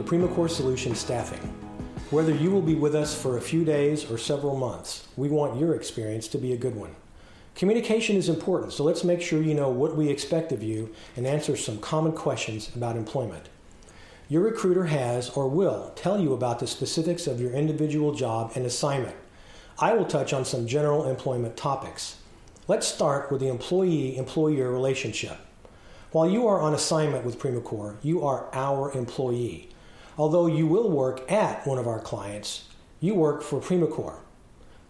Primacore Solutions Staffing. Whether you will be with us for a few days or several months, we want your experience to be a good one. Communication is important, so let's make sure you know what we expect of you and answer some common questions about employment. Your recruiter has or will tell you about the specifics of your individual job and assignment. I will touch on some general employment topics. Let's start with the employee-employer relationship. While you are on assignment with Primacore, you are our employee. Although you will work at one of our clients, you work for Primacore.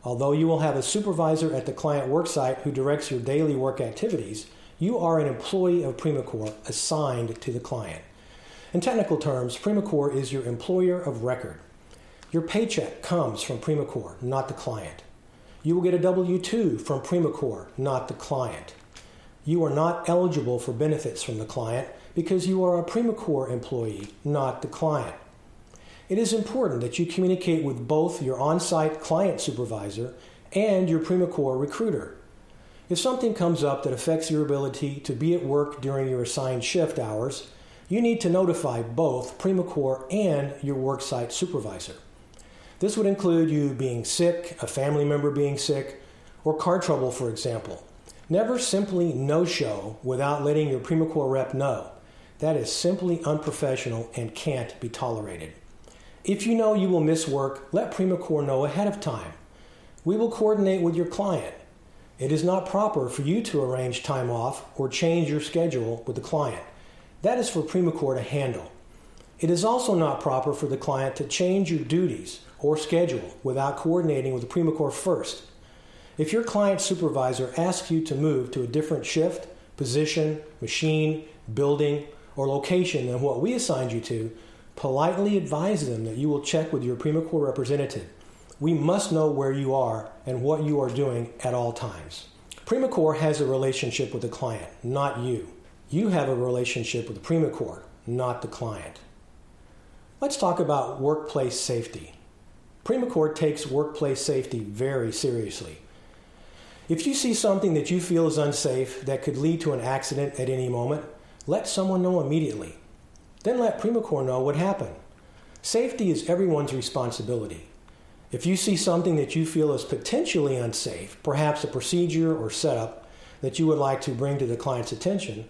Although you will have a supervisor at the client worksite who directs your daily work activities, you are an employee of Primacore assigned to the client. In technical terms, Primacore is your employer of record. Your paycheck comes from Primacore, not the client. You will get a W-2 from Primacore, not the client. You are not eligible for benefits from the client because you are a Primacore employee, not the client. It is important that you communicate with both your on-site client supervisor and your Primacore recruiter. If something comes up that affects your ability to be at work during your assigned shift hours, you need to notify both Primacore and your worksite supervisor. This would include you being sick, a family member being sick, or car trouble, for example. Never simply no-show without letting your Primacore rep know. That is simply unprofessional and can't be tolerated. If you know you will miss work, let Primacore know ahead of time. We will coordinate with your client. It is not proper for you to arrange time off or change your schedule with the client. That is for Primacore to handle. It is also not proper for the client to change your duties or schedule without coordinating with Primacore first. If your client supervisor asks you to move to a different shift, position, machine, building, or location than what we assigned you to, politely advise them that you will check with your Primacore representative. We must know where you are and what you are doing at all times. Primacore has a relationship with the client, not you. You have a relationship with Primacore, not the client. Let's talk about workplace safety. Primacore takes workplace safety very seriously. If you see something that you feel is unsafe that could lead to an accident at any moment, let someone know immediately. Then let Primacore know what happened. Safety is everyone's responsibility. If you see something that you feel is potentially unsafe, perhaps a procedure or setup that you would like to bring to the client's attention,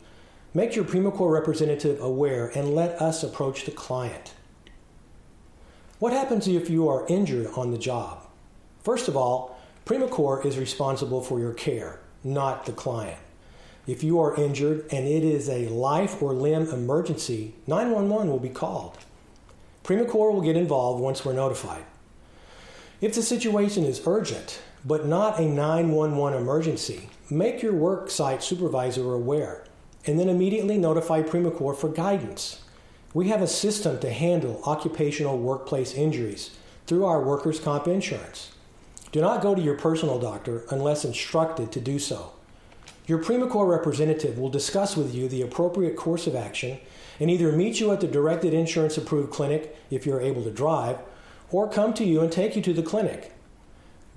make your Primacore representative aware and let us approach the client. What happens if you are injured on the job? First of all, Primacore is responsible for your care, not the client. If you are injured and it is a life or limb emergency, 911 will be called. Primacore will get involved once we're notified. If the situation is urgent, but not a 911 emergency, make your work site supervisor aware and then immediately notify Primacore for guidance. We have a system to handle occupational workplace injuries through our workers' comp insurance. Do not go to your personal doctor unless instructed to do so. Your Primacore representative will discuss with you the appropriate course of action and either meet you at the directed insurance-approved clinic if you're able to drive, or come to you and take you to the clinic.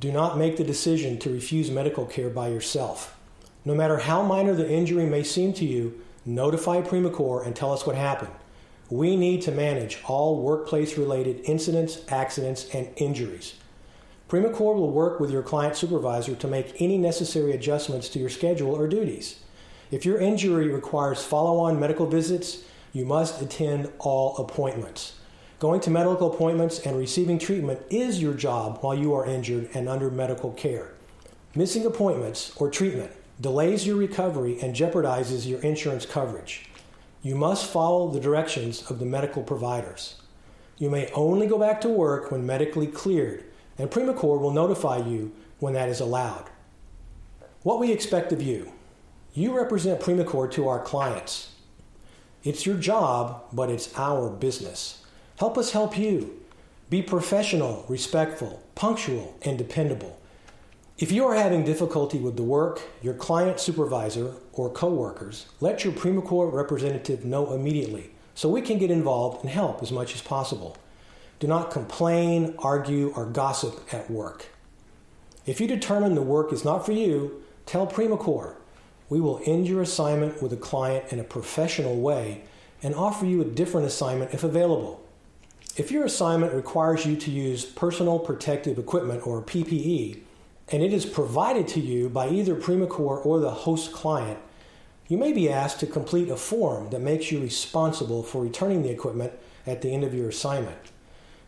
Do not make the decision to refuse medical care by yourself. No matter how minor the injury may seem to you, notify Primacore and tell us what happened. We need to manage all workplace-related incidents, accidents, and injuries. Primacore will work with your client supervisor to make any necessary adjustments to your schedule or duties. If your injury requires follow-on medical visits, you must attend all appointments. Going to medical appointments and receiving treatment is your job while you are injured and under medical care. Missing appointments or treatment delays your recovery and jeopardizes your insurance coverage. You must follow the directions of the medical providers. You may only go back to work when medically cleared, and Primacore will notify you when that is allowed. What we expect of you. You represent Primacore to our clients. It's your job, but it's our business. Help us help you. Be professional, respectful, punctual, and dependable. If you are having difficulty with the work, your client supervisor, or coworkers, let your Primacore representative know immediately so we can get involved and help as much as possible. Do not complain, argue, or gossip at work. If you determine the work is not for you, tell Primacore. We will end your assignment with a client in a professional way and offer you a different assignment if available. If your assignment requires you to use personal protective equipment or PPE, and it is provided to you by either Primacore or the host client, you may be asked to complete a form that makes you responsible for returning the equipment at the end of your assignment.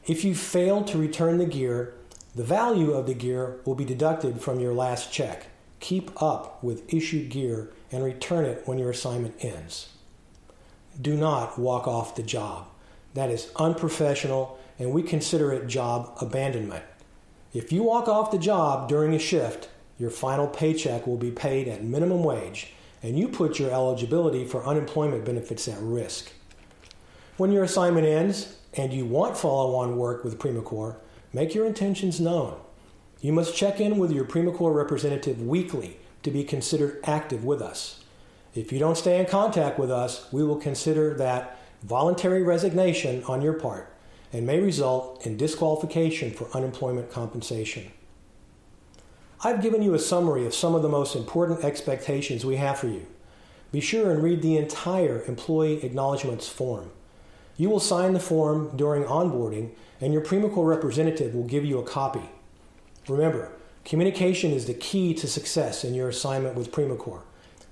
If you fail to return the gear, the value of the gear will be deducted from your last check. Keep up with issued gear and return it when your assignment ends. Do not walk off the job. That is unprofessional, and we consider it job abandonment. If you walk off the job during a shift, your final paycheck will be paid at minimum wage, and you put your eligibility for unemployment benefits at risk. When your assignment ends and you want follow-on work with Primacore, make your intentions known. You must check in with your Primacore representative weekly to be considered active with us. If you don't stay in contact with us, we will consider that voluntary resignation on your part and may result in disqualification for unemployment compensation. I've given you a summary of some of the most important expectations we have for you. Be sure and read the entire employee acknowledgments form. You will sign the form during onboarding, and your Primacore representative will give you a copy. Remember, communication is the key to success in your assignment with Primacore.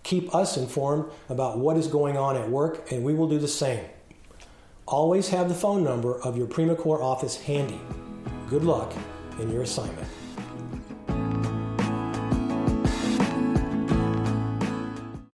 Keep us informed about what is going on at work, and we will do the same. Always have the phone number of your Primacore office handy. Good luck in your assignment.